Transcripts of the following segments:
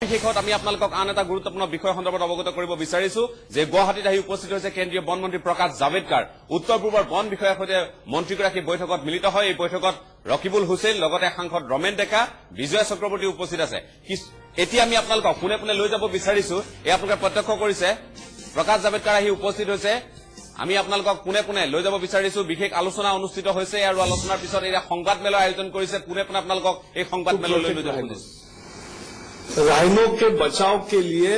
শেষত আমি আপোনালোকক আন এটা গুৰুত্বপূৰ্ণ বিষয় সন্দৰ্ভত অৱগত কৰিব বিচাৰিছো যে গুৱাহাটীত আহি উপস্থিত হৈছে কেন্দ্ৰীয় বন মন্ত্ৰী প্ৰকাশ জাভেদকাৰ। উত্তৰ পূৰ্বৰ বন বিষয়াৰ সৈতে মন্ত্ৰীগৰাকী বৈঠকত মিলিত হয়। এই বৈঠকত ৰকিবুল হুছেইন লগতে সাংসদ ৰমেন ডেকা, বিজয় চক্ৰৱৰ্তী উপস্থিত আছে। এতিয়া আমি আপোনালোকক পোনে পোনে লৈ যাব বিচাৰিছো। এই আপোনালোকে প্ৰত্যক্ষ কৰিছে প্ৰকাশ জাভেদকাৰ আহি উপস্থিত হৈছে। আমি আপোনালোকক পোনে পোনে লৈ যাব বিচাৰিছো। বিশেষ আলোচনা অনুষ্ঠিত হৈছে আৰু আলোচনাৰ পিছত এই সংবাদমেলৰ আয়োজন কৰিছে। পোনে পোনে আপোনালোকক এই সংবাদমেললৈ লৈ যাব বিচাৰিছো। राइनो के बचाव के लिए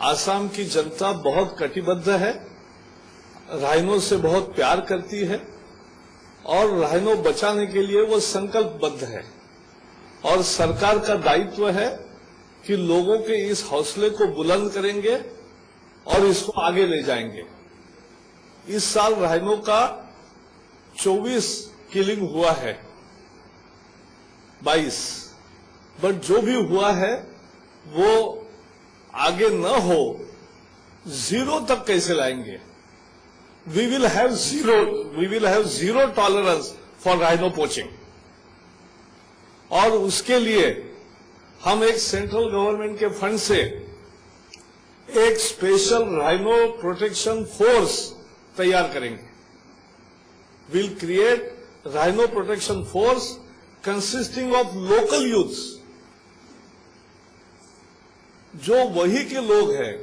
आसाम की जनता बहुत कटिबद्ध है, राइनो से बहुत प्यार करती है और राइनो बचाने के लिए वो संकल्पबद्ध है। और सरकार का दायित्व है कि लोगों के इस हौसले को बुलंद करेंगे और इसको आगे ले जाएंगे। इस साल राइनो का 24 किलिंग हुआ है, 22, बट जो भी हुआ है वो आगे न हो, जीरो तक कैसे लाएंगे? We will have zero tolerance for rhino poaching. और उसके लिए हम एक सेंट्रल गवर्नमेंट के फंड से एक स्पेशल राइनो प्रोटेक्शन फोर्स तैयार करेंगे। Will create rhino protection force consisting of local youths, जो वही के लोग हैं,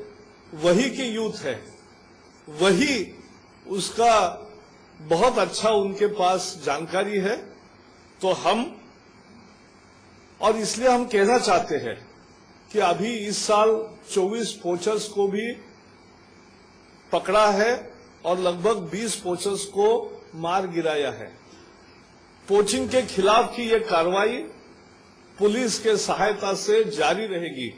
वही के यूथ है, वही उसका बहुत अच्छा उनके पास जानकारी है। तो हम और इसलिए हम कहना चाहते हैं कि अभी इस साल 24 पोचर्स को भी पकड़ा है और लगभग 20 पोचर्स को मार गिराया है। पोचिंग के खिलाफ की ये कार्रवाई पुलिस के सहायता से जारी रहेगी।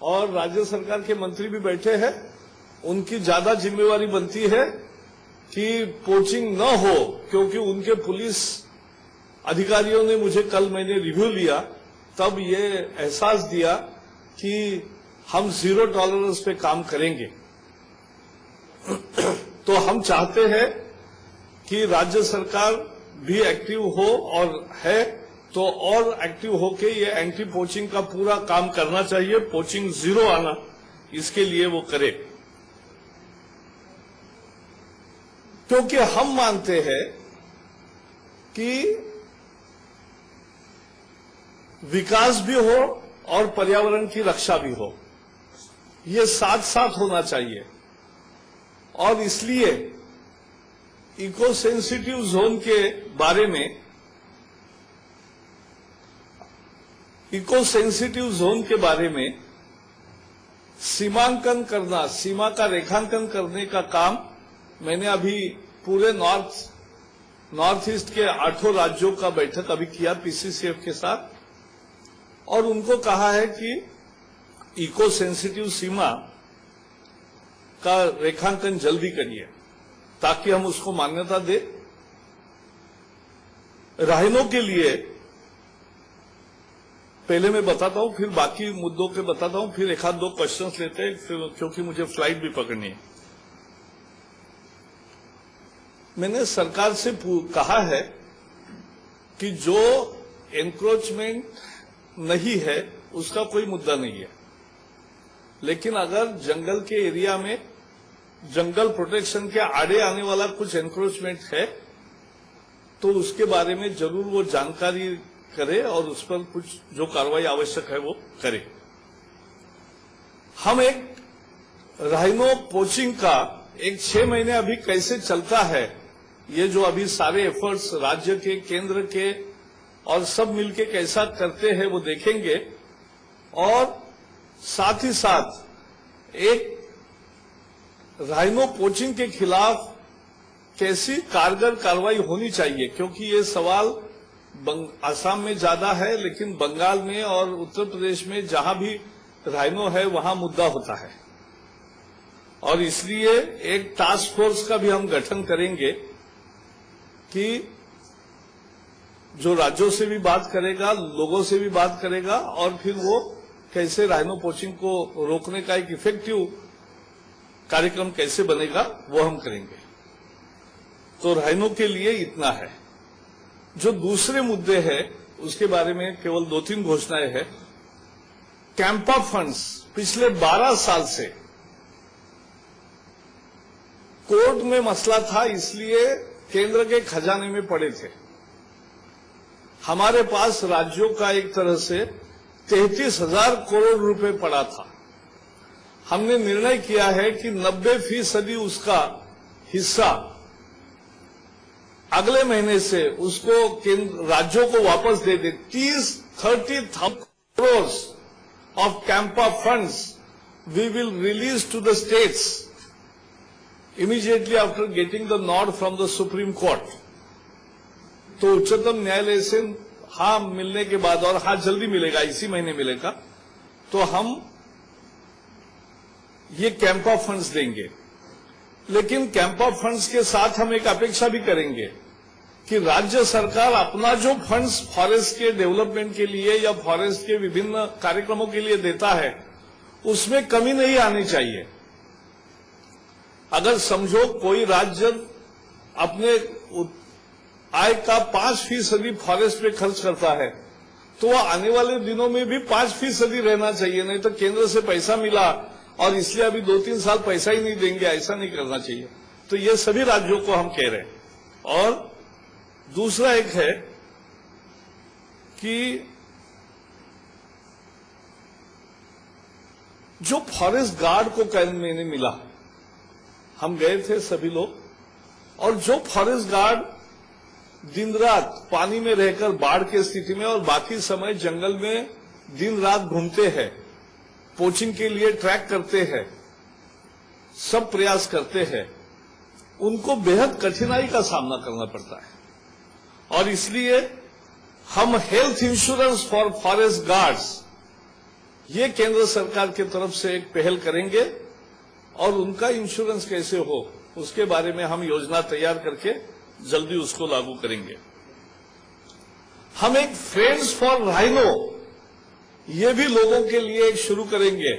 और राज्य सरकार के मंत्री भी बैठे हैं, उनकी ज्यादा जिम्मेवारी बनती है कि पोचिंग न हो, क्योंकि उनके पुलिस अधिकारियों ने मुझे कल मैंने रिव्यू लिया तब ये एहसास दिया कि हम जीरो टॉलरेंस पे काम करेंगे। तो हम चाहते हैं कि राज्य सरकार भी एक्टिव हो और है, तो और एक्टिव होके ये एंटी पोचिंग का पूरा काम करना चाहिए। पोचिंग जीरो आना, इसके लिए वो करे, क्योंकि हम मानते हैं कि विकास भी हो और पर्यावरण की रक्षा भी हो, ये साथ साथ होना चाहिए। और इसलिए इको सेंसिटिव जोन के बारे में सीमांकन करना, सीमा का रेखांकन करने का काम मैंने अभी पूरे नॉर्थ ईस्ट के 8 राज्यों का बैठक अभी किया पीसीसीएफ के साथ, और उनको कहा है कि इको सेंसिटिव सीमा का रेखांकन जल्दी करिए ताकि हम उसको मान्यता दे। राइनो के लिए पहले मैं बताता हूं, फिर बाकी मुद्दों के बताता हूं, फिर एक आध दो क्वेश्चंस लेते हैं, क्योंकि मुझे फ्लाइट भी पकड़नी है। मैंने सरकार से कहा है कि जो एनक्रोचमेंट नहीं है उसका कोई मुद्दा नहीं है, लेकिन अगर जंगल के एरिया में जंगल प्रोटेक्शन के आड़े आने वाला कुछ एनक्रोचमेंट है तो उसके बारे में जरूर वो जानकारी करे और उस पर कुछ जो कार्रवाई आवश्यक है वो करे। हम एक राइनो पोचिंग का एक 6 महीने अभी कैसे चलता है, ये जो अभी सारे एफर्ट्स राज्य के, केंद्र के और सब मिलके कैसा करते हैं वो देखेंगे। और साथ ही साथ एक राइनो पोचिंग के खिलाफ कैसी कारगर कार्रवाई होनी चाहिए, क्योंकि ये सवाल आसाम में ज्यादा है, लेकिन बंगाल में और उत्तर प्रदेश में जहां भी राइनो है वहां मुद्दा होता है। और इसलिए एक टास्क फोर्स का भी हम गठन करेंगे कि जो राज्यों से भी बात करेगा, लोगों से भी बात करेगा, और फिर वो कैसे राइनो पोचिंग को रोकने का एक इफेक्टिव कार्यक्रम कैसे बनेगा वो हम करेंगे। तो राइनो के लिए इतना है। जो दूसरे मुद्दे हैं उसके बारे में केवल 2-3 घोषणाएं हैं। कैंपा फंड्स पिछले 12 साल से कोर्ट में मसला था, इसलिए केंद्र के खजाने में पड़े थे। हमारे पास राज्यों का एक तरह से 33,000 करोड़ रुपए पड़ा था। हमने निर्णय किया है कि 90% उसका हिस्सा अगले महीने से उसको राज्यों को वापस दे दे। 30,000 crore of CAMPA funds we will release to the states immediately after getting the nod from the Supreme Court। तो उच्चतम न्यायालय से हाँ मिलने के बाद, और हाँ जल्दी मिलेगा, इसी महीने मिलेगा, तो हम ये कैंपा फंड्स देंगे। लेकिन कैंपा फंड्स के साथ हम एक अपेक्षा भी करेंगे कि राज्य सरकार अपना जो फंड्स फॉरेस्ट के डेवलपमेंट के लिए या फॉरेस्ट के विभिन्न कार्यक्रमों के लिए देता है, उसमें कमी नहीं आनी चाहिए। अगर समझो कोई राज्य अपने आय का 5% फॉरेस्ट पे खर्च करता है, तो वह आने वाले दिनों में भी 5% रहना चाहिए। नहीं तो केंद्र से पैसा मिला और इसलिए अभी 2-3 साल पैसा ही नहीं देंगे, ऐसा नहीं करना चाहिए। तो ये सभी राज्यों को हम कह रहे हैं। और दूसरा एक है कि जो फॉरेस्ट गार्ड को मैंने मिला, हम गए थे सभी लोग, और जो फॉरेस्ट गार्ड दिन रात पानी में रहकर बाढ़ की स्थिति में और बाकी समय जंगल में दिन रात घूमते हैं, पोचिंग के लिए ट्रैक करते हैं, सब प्रयास करते हैं, उनको बेहद कठिनाई का सामना करना पड़ता है। और इसलिए हम health insurance for forest guards ये केंद्र सरकार की तरफ से एक पहल करेंगे, और उनका इंश्योरेंस कैसे हो उसके बारे में हम योजना तैयार करके जल्दी उसको लागू करेंगे। हम एक फ्रेंड्स फॉर राइनो ये भी लोगों के लिए एक शुरू करेंगे,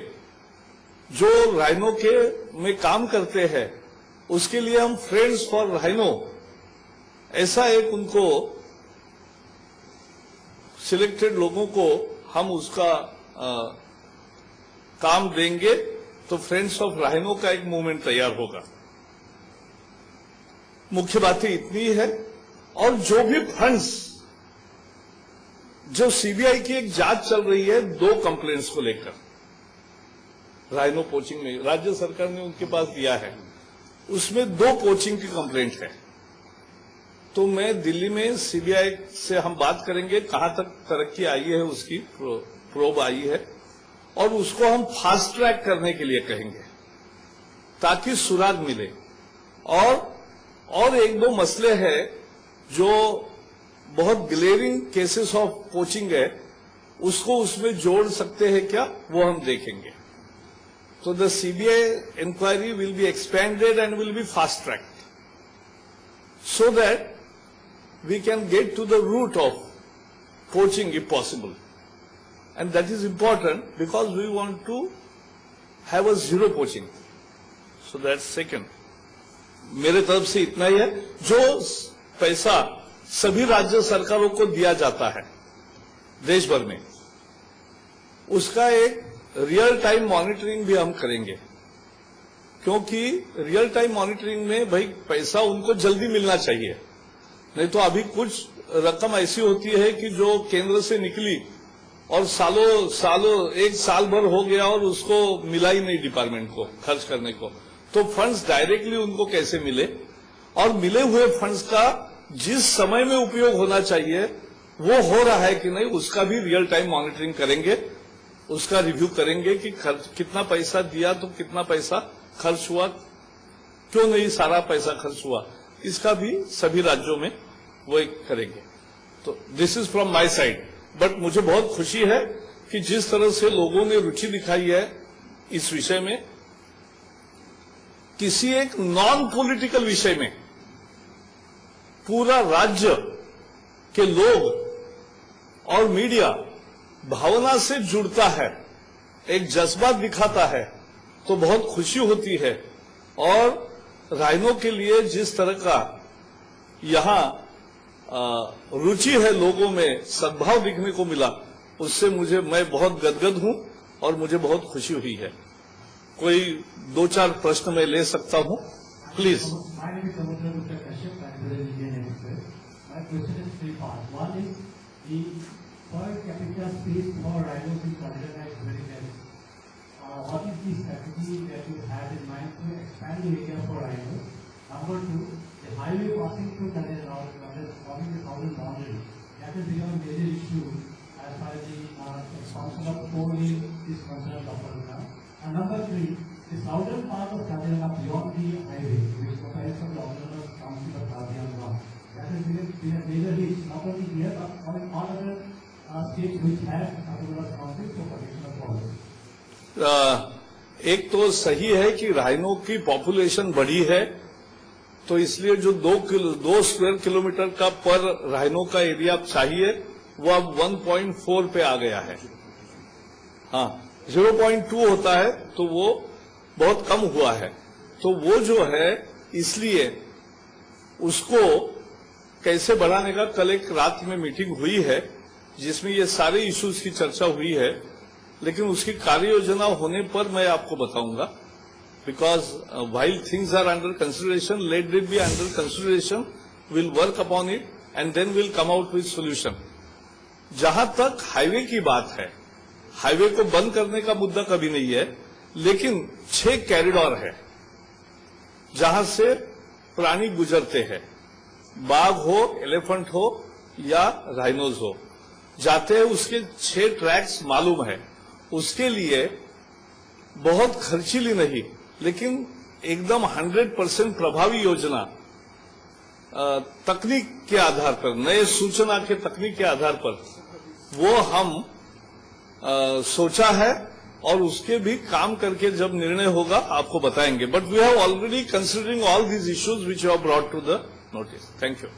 जो राइनो के में काम करते हैं उसके लिए हम फ्रेंड्स फॉर राइनो ऐसा एक उनको सिलेक्टेड लोगों को हम उसका काम देंगे। तो फ्रेंड्स ऑफ राइनो का एक मूवमेंट तैयार होगा। मुख्य बातें इतनी है। और जो भी फंड्स, जो सीबीआई की एक जांच चल रही है 2 कंप्लेंट्स को लेकर, राइनो पोचिंग में राज्य सरकार ने उनके पास दिया है, उसमें 2 पोचिंग की कंप्लेंट है। तो मैं दिल्ली में सीबीआई से हम बात करेंगे कहां तक तरक्की आई है, उसकी प्रोब आई है, और उसको हम फास्ट ट्रैक करने के लिए कहेंगे ताकि सुराग मिले। और 1-2 मसले हैं जो बहुत ग्लेरिंग केसेस ऑफ पोचिंग है, उसको उसमें जोड़ सकते हैं क्या, वो हम देखेंगे। तो the CBI inquiry will be expanded and will be fast tracked so that we can get to the root of poaching if possible, and that is important because we want to have a zero poaching. So that's second. मेरे तरफ से इतना ही है। जो पैसा सभी राज्य सरकारों को दिया जाता है देश भर में, उसका एक रियल टाइम मॉनिटरिंग भी हम करेंगे, क्योंकि रियल टाइम मॉनिटरिंग में भाई पैसा उनको जल्दी मिलना चाहिए। नहीं तो अभी कुछ रकम ऐसी होती है कि जो केंद्र से निकली और सालों 1 साल भर हो गया और उसको मिला ही नहीं डिपार्टमेंट को खर्च करने को। तो फंड्स डायरेक्टली उनको कैसे मिले, और मिले हुए फंड्स का जिस समय में उपयोग होना चाहिए वो हो रहा है कि नहीं, उसका भी रियल टाइम मॉनिटरिंग करेंगे, उसका रिव्यू करेंगे कि कितना पैसा दिया तो कितना पैसा खर्च हुआ, क्यों नहीं सारा पैसा खर्च हुआ, इसका भी सभी राज्यों में वो एक करेंगे। तो this is from my side. But मुझे बहुत खुशी है कि जिस तरह से लोगों ने रुचि दिखाई है इस विषय में, किसी एक नॉन पॉलिटिकल विषय में पूरा राज्य के लोग और मीडिया भावना से जुड़ता है, एक जज्बा दिखाता है, तो बहुत खुशी होती है। और राइनो के लिए जिस तरह का यहां रुचि है लोगों में, सद्भाव दिखने को मिला, उससे मैं बहुत गदगद हूं। और मुझे बहुत खुशी हुई है। कोई 2-4 प्रश्न मैं ले सकता हूं, please. My name is Samudra Gupta Kashyap. I am the Indian Express. My question is three parts. One is the per capita space for rhinos in Kazakhstan is very less. What is the strategy that you have in mind to expand the area for rhinos? Number two, the highway passing through Kazakhstan, forming the southern boundary, that has become a major issue as far as the expansion of coal is concerned upon now. And number three, the southern part of Kazakhstan beyond the highway, which comprises of the autonomous council of Kazakhstan, that has been a major reach, not only here, but on all other states which have autonomous council for protection of forest. एक तो सही है कि rhino की population बढ़ी है, तो इसलिए जो 2 स्क्वायर किलोमीटर का पर राइनो का एरिया चाहिए वो अब 1.4 पे आ गया है। हाँ, 0.2 होता है तो वो बहुत कम हुआ है। तो वो जो है, इसलिए उसको कैसे बढ़ाने का कल एक रात में मीटिंग हुई है जिसमें ये सारे इश्यूज की चर्चा हुई है, लेकिन उसकी कार्य योजना होने पर मैं आपको बताऊंगा। Because while things are under consideration, let it be under consideration, we'll work upon it and then we'll come out with solution. जहां तक हाईवे की बात है, हाईवे को बंद करने का मुद्दा कभी नहीं है, लेकिन 6 कॉरिडोर है जहां से प्राणी गुजरते हैं, बाघ हो, एलिफेंट हो या राइनोज हो, जाते हैं। उसके 6 ट्रैक्स मालूम है। उसके लिए बहुत खर्चीली नहीं, लेकिन एकदम 100% प्रभावी योजना तकनीक के आधार पर, नए सूचना के तकनीक के आधार पर वो हम सोचा है, और उसके भी काम करके जब निर्णय होगा आपको बताएंगे। But we have already considering all these issues which you have brought to the notice. Thank you.